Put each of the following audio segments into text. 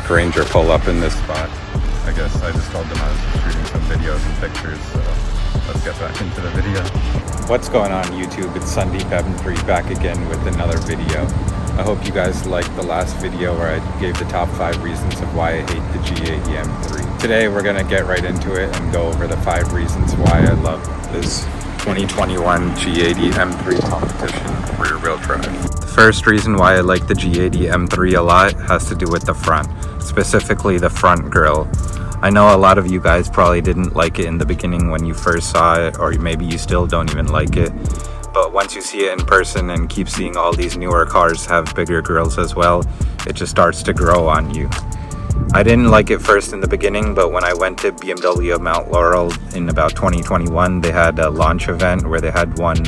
park ranger pull up in this spot. I guess I just told them I was shooting some videos and pictures, so let's get back into the video. What's going on YouTube? It's Sundeep M3 back again with another video. I hope you guys liked the last video where I gave the top 5 reasons of why I hate the G80 M3. Today we're gonna get right into it and go over the 5 reasons why I love this 2021 G80 M3 Competition rear-wheel drive. The first reason why I like the G80 M3 a lot has to do with the front, specifically the front grille. I know a lot of you guys probably didn't like it in the beginning when you first saw it, or maybe you still don't even like it. But once you see it in person and keep seeing all these newer cars have bigger grills as well, it just starts to grow on you. I didn't like it first in the beginning, but when I went to BMW Mount Laurel in about 2021, they had a launch event where they had one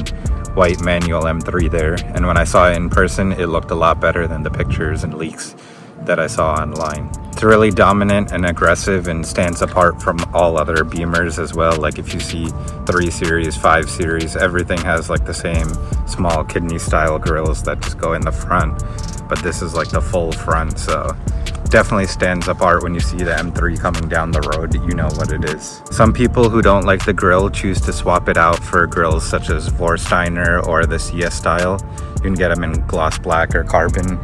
white manual M3 there. And when I saw it in person, it looked a lot better than the pictures and leaks that I saw online. It's really dominant and aggressive and stands apart from all other Beamers as well. Like if you see 3 Series, 5 Series, everything has like the same small kidney style grills that just go in the front. But this is like the full front, so definitely stands apart. When you see the M3 coming down the road, you know what it is. Some people who don't like the grille choose to swap it out for grills such as Vorsteiner or the CS style. You can get them in gloss black or carbon.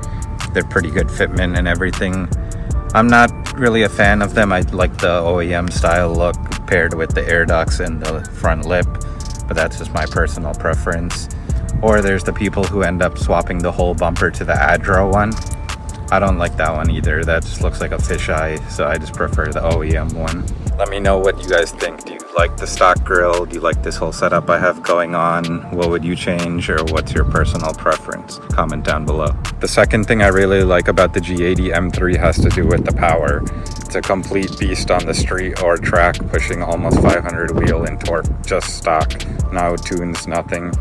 They're pretty good fitment and everything. I'm not really a fan of them. I like the OEM style look paired with the air ducts and the front lip, but that's just my personal preference. Or there's the people who end up swapping the whole bumper to the Adro one. I don't like that one either. That just looks like a fisheye, so I just prefer the OEM one. Let me know what you guys think. Do you like the stock grille? Do you like this whole setup I have going on? What would you change, or what's your personal preference? Comment down below. The second thing I really like about the G80 M3 has to do with the power. It's a complete beast on the street or track, pushing almost 500 wheel in torque, just stock. No tunes, nothing.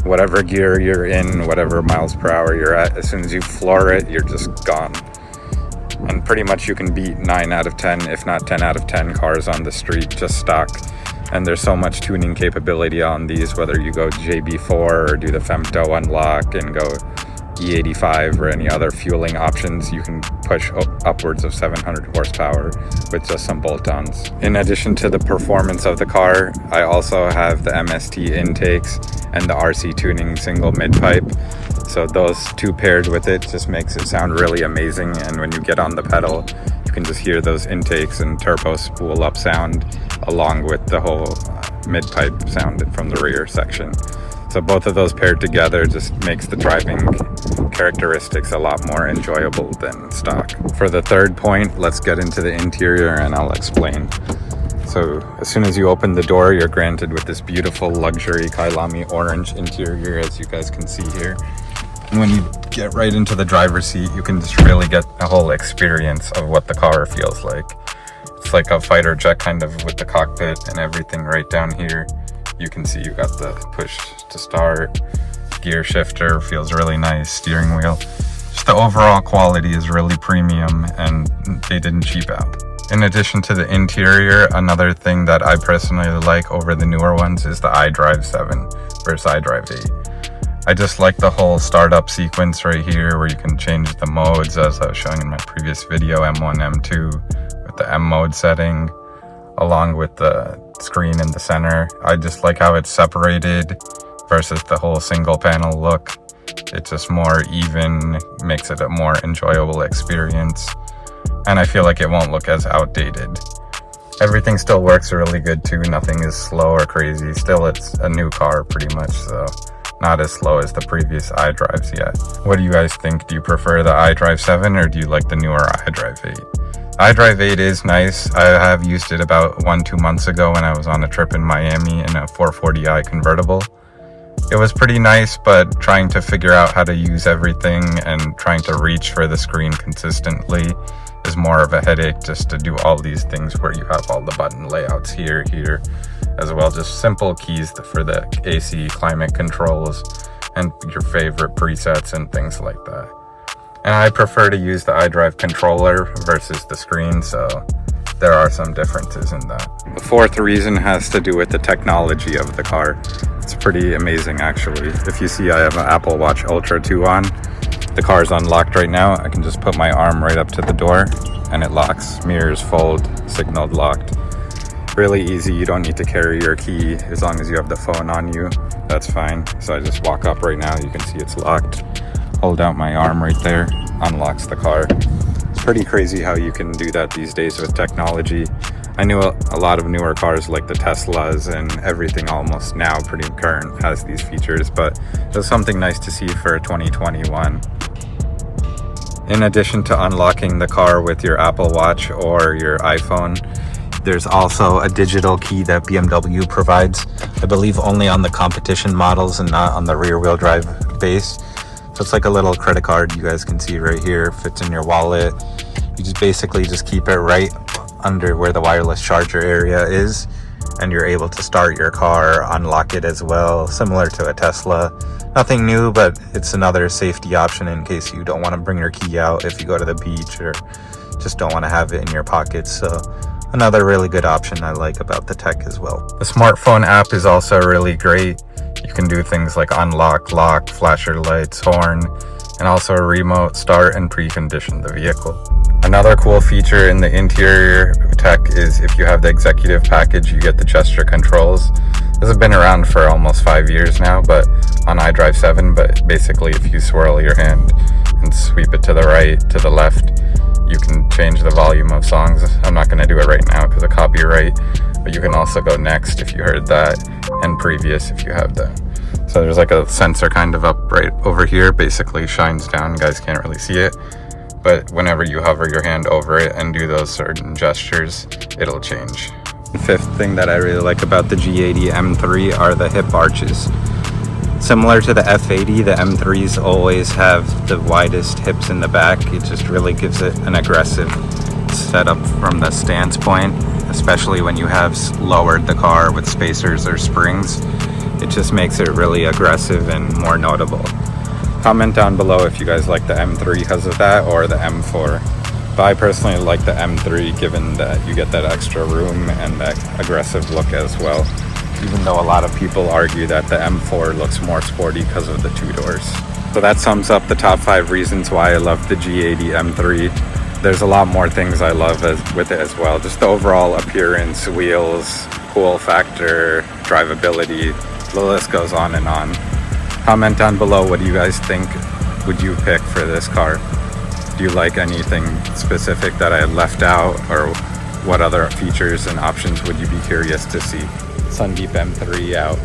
Whatever gear you're in, whatever miles per hour you're at, as soon as you floor it, you're just gone. And pretty much you can beat 9 out of 10, if not 10 out of 10 cars on the street, just stock. And there's so much tuning capability on these, whether you go JB4 or do the Femto unlock and go E85 or any other fueling options, you can push upwards of 700 horsepower with just some bolt-ons. In addition to the performance of the car, I also have the MST intakes and the RC tuning single mid-pipe. So those two paired with it just makes it sound really amazing, and when you get on the pedal, you can just hear those intakes and turbo spool up sound along with the whole mid-pipe sound from the rear section. So both of those paired together just makes the driving characteristics a lot more enjoyable than stock. For the third point, let's get into the interior and I'll explain. So as soon as you open the door, you're granted with this beautiful luxury Kailami orange interior, as you guys can see here. And when you get right into the driver's seat, you can just really get a whole experience of what the car feels like. It's like a fighter jet kind of with the cockpit and everything right down here. You can see you got the push to start, gear shifter feels really nice, steering wheel. Just the overall quality is really premium and they didn't cheap out. In addition to the interior, another thing that I personally like over the newer ones is the iDrive 7 versus iDrive 8. I just like the whole startup sequence right here where you can change the modes, as I was showing in my previous video, M1, M2, with the M mode setting, along with the screen in the center. I just like how it's separated versus the whole single panel look. It's just more even, makes it a more enjoyable experience, and I feel like it won't look as outdated. Everything still works really good too, nothing is slow or crazy. Still, it's a new car pretty much, so not as slow as the previous iDrives yet. What do you guys think? Do you prefer the iDrive 7 or do you like the newer iDrive 8? iDrive 8 is nice. I have used it about 1-2 months ago when I was on a trip in Miami in a 440i convertible. It was pretty nice, but trying to figure out how to use everything and trying to reach for the screen consistently is more of a headache, just to do all these things where you have all the button layouts here, as well, just simple keys for the AC climate controls and your favorite presets and things like that. And I prefer to use the iDrive controller versus the screen, so there are some differences in that. The fourth reason has to do with the technology of the car. It's pretty amazing actually. If you see, I have an Apple Watch Ultra 2 on, the car is unlocked right now, I can just put my arm right up to the door and it locks. Mirrors fold, signaled locked. Really easy. You don't need to carry your key as long as you have the phone on you. That's fine. So I just walk up right now. You can see it's locked. Hold out my arm right there, unlocks the car. It's pretty crazy how you can do that these days with technology. I knew a lot of newer cars like the Teslas and everything almost now pretty current has these features, but it was something nice to see for 2021. In addition to unlocking the car with your Apple Watch or your iPhone, there's also a digital key that BMW provides, I believe only on the competition models and not on the rear-wheel drive base. So it's like a little credit card you guys can see right here, fits in your wallet. You just basically just keep it right under where the wireless charger area is, and you're able to start your car, unlock it as well, similar to a Tesla. Nothing new, but it's another safety option in case you don't want to bring your key out if you go to the beach or just don't want to have it in your pockets. So another really good option I like about the tech as well. The smartphone app is also really great. You can do things like unlock, lock, flasher lights, horn, and also a remote start and precondition the vehicle. Another cool feature in the interior tech is if you have the executive package, you get the gesture controls. This has been around for almost 5 years now, but on iDrive 7, but basically if you swirl your hand and sweep it to the right, to the left, you can change the volume of songs. I'm not going to do it right now because of copyright, but you can also go next if you heard that, and previous if you have that. So there's like a sensor kind of up right over here, basically shines down. You guys can't really see it, but whenever you hover your hand over it and do those certain gestures, it'll change. The fifth thing that I really like about the G80 M3 are the hip arches. Similar to the F80, the M3s always have the widest hips in the back. It just really gives it an aggressive setup from the stance point, especially when you have lowered the car with spacers or springs. It just makes it really aggressive and more notable. Comment down below if you guys like the M3 because of that or the M4. But I personally like the M3 given that you get that extra room and that aggressive look as well. Even though a lot of people argue that the M4 looks more sporty because of the two doors. So that sums up the top 5 reasons why I love the G80 M3. There's a lot more things I love with it as well. Just the overall appearance, wheels, cool factor, drivability, the list goes on and on. Comment down below, what do you guys think would you pick for this car? Do you like anything specific that I left out, or what other features and options would you be curious to see? Sundeep M3 out.